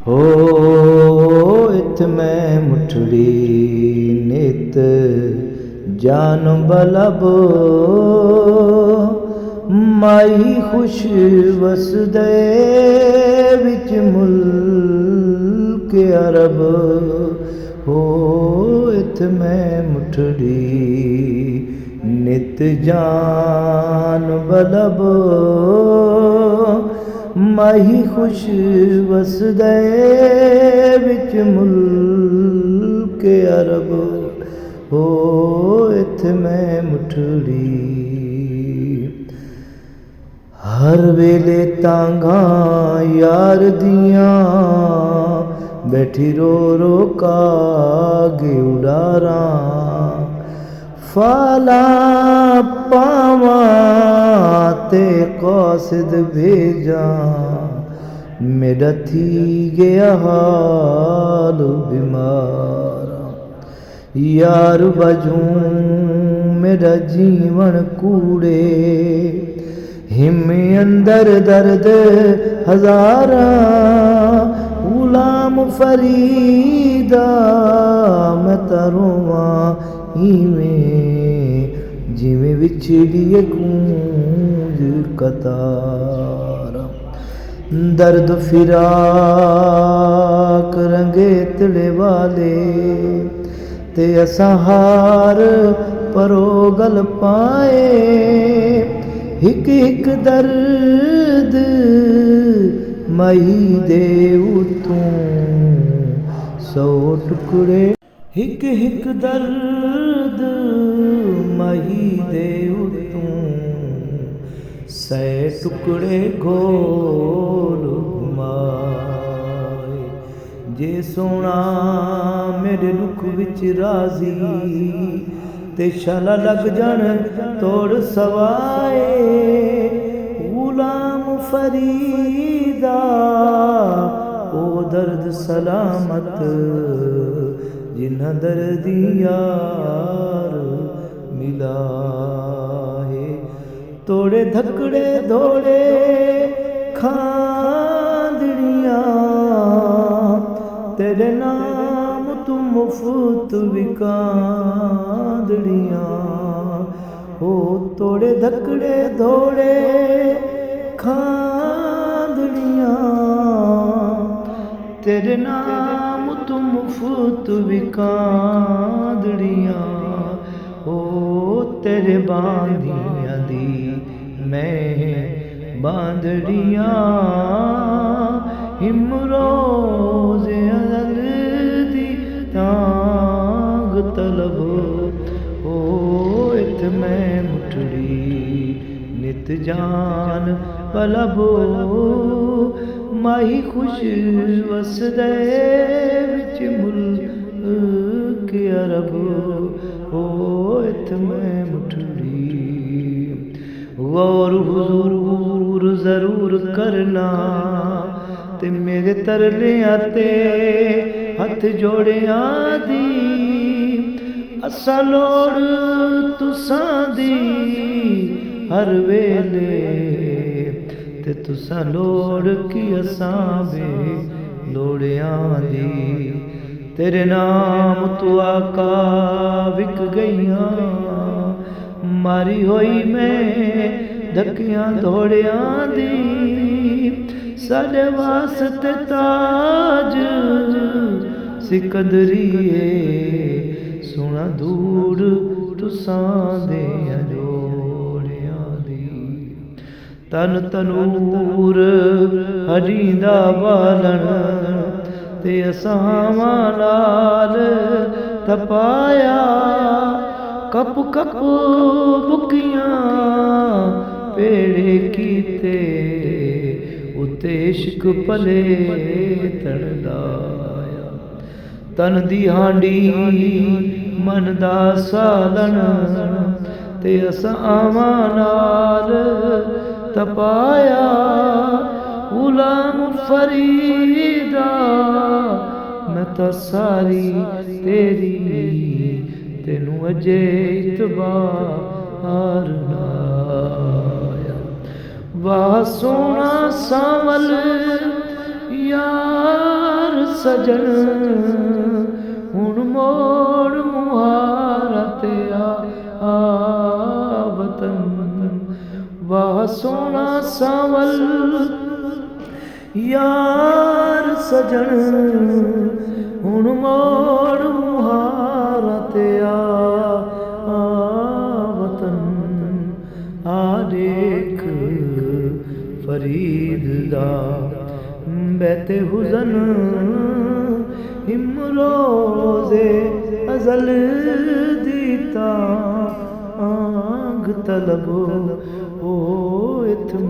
ਹੋ ਇਥ ਮੈਂ ਮੁਠੜੀ ਨਿਤ ਜਾਨ ਬਲਬ ਮਾਈ ਖੁਸ਼ ਵਸਦੇ ਵਿੱਚ ਮੁਲਕ ਅਰਬ ਹੋ ਇਥ ਮੈਂ ਮੁਠੜੀ ਨਿਤ ਜਾਨ ਬਲਬ ਮਾਹੀ ਖੁਸ਼ ਵਸਦੇ ਵਿੱਚ ਮੁਲਕ ਅਰਬ ਹੋ ਇਥ ਮੈਂ ਮੁਠੜੀ ਹਰ ਵੇਲੇ ਤਾਂਘਾਂ ਯਾਰ ਦੀਆਂ ਬੈਠੀ ਰੋ ਰੋ ਕਾਗੇ ਉਡਾਰਾਂ ਫਾਲਾ ਪਾਵਾਂ ਤੇ ਕਾਸਿਦ ਭੇਜਾਂ ਮੇਰਾ ਥੀ ਗਿਆ ਹਾਲ ਬਿਮਾਰ ਯਾਰ ਵਜੋਂ ਮੇਰਾ ਜੀਵਨ ਕੂੜੇ ਹਿਮ ਅੰਦਰ ਦਰਦ ਹਜ਼ਾਰਾਂ ਗੁਲਾਮ ਫਰੀਦਾ ਮੈਂ ਤਰਵਾਂ ਇਵੇਂ ਜਿਵੇਂ ਵਿਛੜੀਏ ਗੂੰਜ ਕਤਾਰ ਦਰਦ ਫਿਰਾਕ ਰੰਗੇ ਤਲੇ ਵਾਲੇ ਤੇ ਅਸਾਂ ਹਾਰ ਪਰੋ ਗਲ ਪਾਏ ਇੱਕ ਇੱਕ ਦਰਦ ਮਈ ਦੇ ਉਤੋਂ ਸੌ ਟੁਕੜੇ ਇੱਕ ਇੱਕ ਦਰਦ ਮਈ ਦੇ ਉਤੋਂ ਸੈ ਟੁਕੜੇ ਗੋਲ ਘੁਮਾਏ ਜੇ ਸੋਹਣਾ ਮੇਰੇ ਦੁੱਖ ਵਿੱਚ ਰਾਜ਼ੀ ਤੇ ਸ਼ਾਲਾ ਲੱਗ ਜਾਣ ਤੋੜ ਸਵਾਏ ਗੁਲਾਮ ਫਰੀਦਾ ਉਹ ਦਰਦ ਸਲਾਮਤ ਜਿਨ੍ਹਾਂ ਦਰਦੀ ਯਾਰ ਮਿਲਾਏ ਤੋੜੇ ਧੱਕੜੇ ਧੋੜੇ ਖਾਂਦੜੀਆਂ ਤੇਰੇ ਨਾਮ ਤੂੰ ਮੁਫਤ ਵਿਕਾਂਦੜੀਆਂ ਹੋ ਤੋੜੇ ਧੱਕੜੇ ਧੋੜੇ ਖਾਂਦੜੀਆਂ ਤੇਰੇ ਨਾਮ ਤੂੰ ਮੁਫਤ ਵਿਕਾਂਦੜੀਆਂ ਹੋ ਤੇਰੇ ਬਾਂਦੀਆਂ ਦੀ ਮੈਂ ਬਾਂਦੜੀਆਂ ਹਿਮ ਰੋਜ਼ ਅਜ਼ਲ ਦੀ ਤਾਂਗ ਤਲਬ ਹੋ ਇਥ ਮੈਂ ਮੁਠੜੀ ਨਿਤ ਜਾਨ ਪਲਬ ਮਾਹੀ ਖੁਸ਼ ਵਸਦੇ ਵਿੱਚ ਮੁਲਕ ਅਰਬ ਹੋ ਇਥ ਮੈਂ ਮੁਠੜੀ ਗੌਰ ਹੁਜ਼ੂਰ ਜ਼ਰੂਰ ਕਰਨਾ ਤੇ ਮੇਰੇ ਤਰਲਿਆਂ ਤੇ ਹੱਥ ਜੋੜਿਆਂ ਦੀ ਅਸਾਂ ਲੋੜ ਤੁਸਾਂ ਦੀ ਹਰ ਵੇਲੇ ਤੇ ਤੁਸਾਂ ਲੋੜ ਕੀ ਅਸਾਂ ਵੇ ਲੋੜਿਆਂ ਦੀ ਤੇਰੇ ਨਾਮ ਤੂੰ ਆਕਾ ਵਿਕ ਗਈਆਂ ਮਾਰੀ ਹੋਈ ਮੈਂ ਧੱਕਿਆਂ ਧੋੜਿਆਂ ਦੀ ਸਾਡੇ ਵਾਸਤੇ ਤਾਜ ਸਿਕੰਦਰੀਏ ਸੋਹਣਾ ਦੂਰ ਤੁਸਾਂ ਦੇ ਜੋੜਿਆਂ ਦੀ ਤਨ ਤਨੂਰ ਹਰੀਂਦਾ ਬਾਲਣ ਤੇ ਅਸਾਵਾਂ ਨਾਲ ਤਪਾਇਆ ਕੱਪ ਕੱਪ ਬੁਕੀਆਂ ਪੇੜੇ ਕੀਤੇ ਉਤੇ ਇਸ਼ਕ ਪਲੇ ਤੜਦਾਇਆ ਤਨ ਦੀ ਹਾਂਡੀ ਮਨ ਦਾ ਸਾਲਣ ਤੇ ਅਸਾਵਾਂ ਨਾਲ ਤਪਾਇਆ ਗੁਲਾਮ ਫਰੀਦਾ ਮੈਂ ਤਾਂ ਸਾਰੀ ਤੇਰੀ ਤੈਨੂੰ ਅਜੇ ਇਤਬਾਰ ਨਾ ਆਇਆ ਵਾਹ ਸੋਹਣਾ ਸਾਵਲ ਯਾਰ ਸਜਣ ਹੁਣ ਮੋੜ ਮੁਹਾਰਾ ਤੇ ਆ ਵਤਨ ਵਾਹ ਸੋਹਣਾ ਸਾਵਲ ਯਾਰ ਸਜਣ ਹੁਣ ਮੋੜ ਮੁਹਾਰਾ ਤੇ ਆ ਵਤਨ ਆ ਦੇਖ ਫਰੀਦ ਦਾ ਬੈਤੇ ਹੁਜ਼ਨ ਇਮਰੋਜ਼ੇ ਅਜ਼ਲ ਦੀ ਤਾਂਗ ਤਲਬ ਓ ਇਥਮ